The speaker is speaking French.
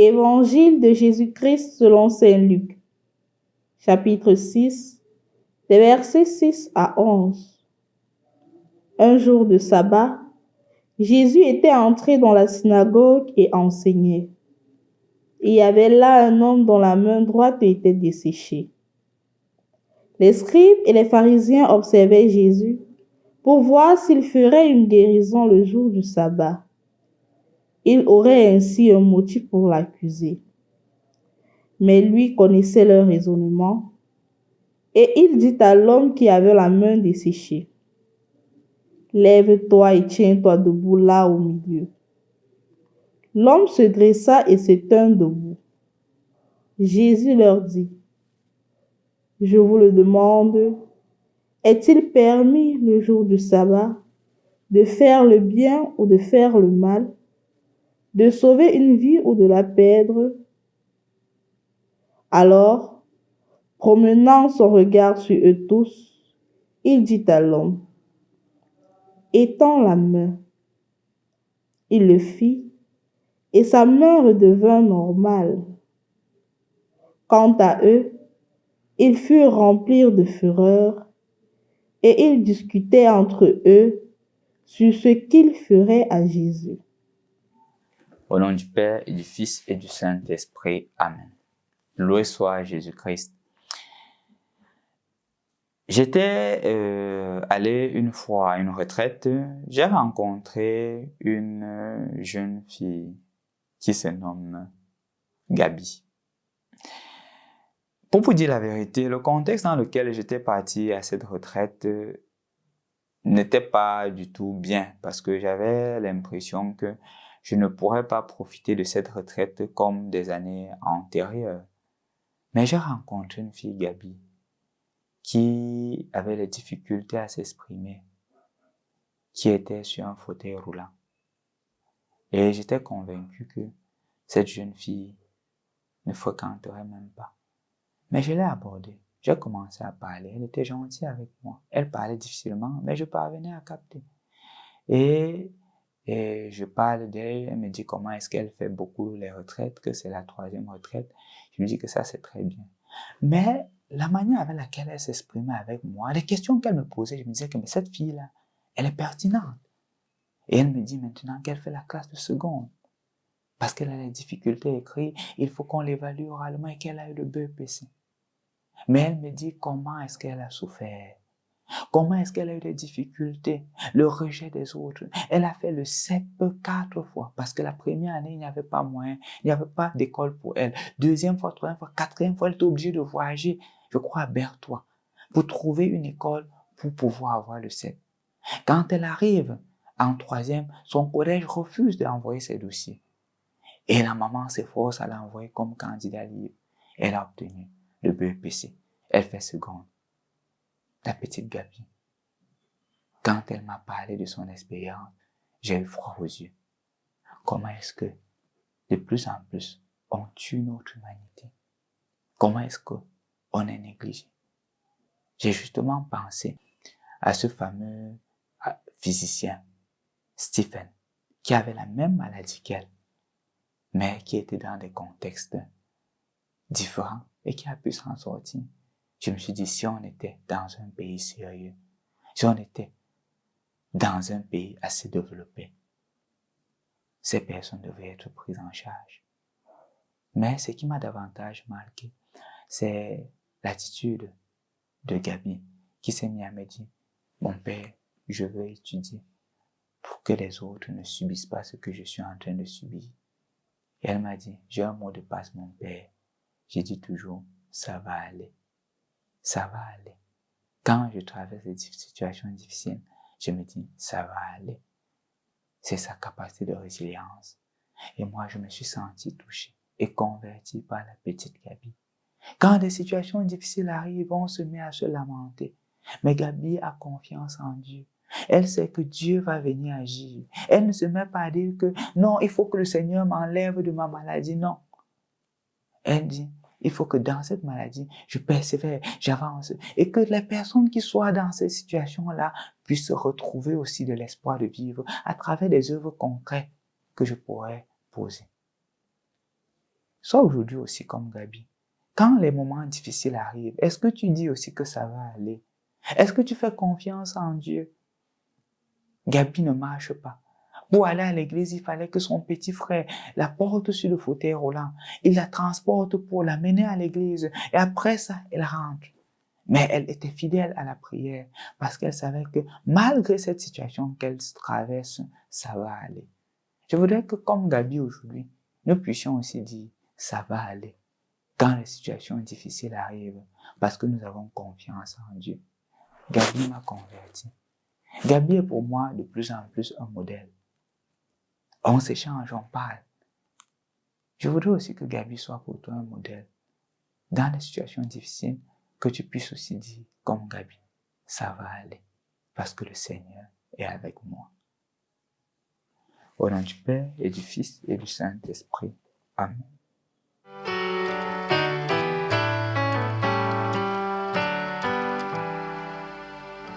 Évangile de Jésus-Christ selon saint Luc, chapitre 6, des versets 6 à 11. Un jour de sabbat, Jésus était entré dans la synagogue et enseignait. Il y avait là un homme dont la main droite était desséchée. Les scribes et les pharisiens observaient Jésus pour voir s'il ferait une guérison le jour du sabbat. Il aurait ainsi un motif pour l'accuser. Mais lui connaissait leur raisonnement, et il dit à l'homme qui avait la main desséchée, « Lève-toi et tiens-toi debout là au milieu. » L'homme se dressa et se tint debout. Jésus leur dit, « Je vous le demande, est-il permis le jour du sabbat de faire le bien ou de faire le mal, de sauver une vie ou de la perdre ?» Alors, promenant son regard sur eux tous, il dit à l'homme, « Étends la main. » Il le fit, et sa main redevint normale. Quant à eux, ils furent remplis de fureur, et ils discutaient entre eux sur ce qu'ils feraient à Jésus. Au nom du Père et du Fils et du Saint-Esprit. Amen. Loué soit Jésus-Christ. J'étais allé une fois à une retraite. J'ai rencontré une jeune fille qui se nomme Gabi. Pour vous dire la vérité, le contexte dans lequel j'étais parti à cette retraite n'était pas du tout bien parce que j'avais l'impression que je ne pourrais pas profiter de cette retraite comme des années antérieures. Mais j'ai rencontré une fille, Gabi, qui avait des difficultés à s'exprimer, qui était sur un fauteuil roulant. Et j'étais convaincu que cette jeune fille ne fréquenterait même pas. Mais je l'ai abordée. J'ai commencé à parler. Elle était gentille avec moi. Elle parlait difficilement, mais je parvenais à capter. Et je parle d'elle. Elle me dit comment est-ce qu'elle fait beaucoup les retraites, que c'est la 3e retraite. Je me dis que ça, c'est très bien. Mais la manière avec laquelle elle s'exprimait avec moi, les questions qu'elle me posait, je me disais que mais cette fille-là, elle est pertinente. Et elle me dit maintenant qu'elle fait la classe de seconde. Parce qu'elle a des difficultés à écrire, il faut qu'on l'évalue oralement et qu'elle a eu le BEPC. Mais elle me dit comment est-ce qu'elle a souffert. Comment est-ce qu'elle a eu des difficultés, le rejet des autres. Elle a fait le CEP 4 fois parce que la première année, il n'y avait pas moyen, il n'y avait pas d'école pour elle. 2e fois, 3e fois, 4e fois, elle était obligée de voyager, je crois, à Berthois, pour trouver une école pour pouvoir avoir le CEP. Quand elle arrive en 3e, son collège refuse d'envoyer ses dossiers. Et la maman s'efforce à l'envoyer comme candidat libre. Elle a obtenu le BEPC. Elle fait seconde. La petite Gabi, quand elle m'a parlé de son expérience, j'ai eu froid aux yeux. Comment est-ce que, de plus en plus, on tue notre humanité? Comment est-ce qu'on est négligé? J'ai justement pensé à ce fameux physicien, Stephen, qui avait la même maladie qu'elle, mais qui était dans des contextes différents et qui a pu s'en sortir. Je me suis dit, si on était dans un pays sérieux, si on était dans un pays assez développé, ces personnes devraient être prises en charge. Mais ce qui m'a davantage marqué, c'est l'attitude de Gabi qui s'est mise à me dire, mon père, je veux étudier pour que les autres ne subissent pas ce que je suis en train de subir. Et elle m'a dit, j'ai un mot de passe, mon père. J'ai dit toujours, ça va aller. Ça va aller. Quand je traverse des situations difficiles, je me dis, ça va aller. C'est sa capacité de résilience. Et moi, je me suis senti touché et converti par la petite Gabi. Quand des situations difficiles arrivent, on se met à se lamenter. Mais Gabi a confiance en Dieu. Elle sait que Dieu va venir agir. Elle ne se met pas à dire que non, il faut que le Seigneur m'enlève de ma maladie. Non. Elle dit, il faut que dans cette maladie, je persévère, j'avance. Et que les personnes qui soient dans cette situation-là puissent retrouver aussi de l'espoir de vivre à travers des œuvres concrètes que je pourrais poser. Sois aujourd'hui aussi comme Gabi. Quand les moments difficiles arrivent, est-ce que tu dis aussi que ça va aller? Est-ce que tu fais confiance en Dieu? Gabi ne marche pas. Pour aller à l'église, il fallait que son petit frère la porte sur le fauteuil roulant. Il la transporte pour l'amener à l'église. Et après ça, elle rentre. Mais elle était fidèle à la prière parce qu'elle savait que malgré cette situation qu'elle traverse, ça va aller. Je voudrais que comme Gabi aujourd'hui, nous puissions aussi dire, ça va aller. Quand les situations difficiles arrivent, parce que nous avons confiance en Dieu. Gabi m'a converti. Gabi est pour moi de plus en plus un modèle. On s'échange, on parle. Je voudrais aussi que Gabi soit pour toi un modèle. Dans les situations difficiles, que tu puisses aussi dire, comme Gabi, ça va aller, parce que le Seigneur est avec moi. Au nom du Père et du Fils et du Saint-Esprit. Amen.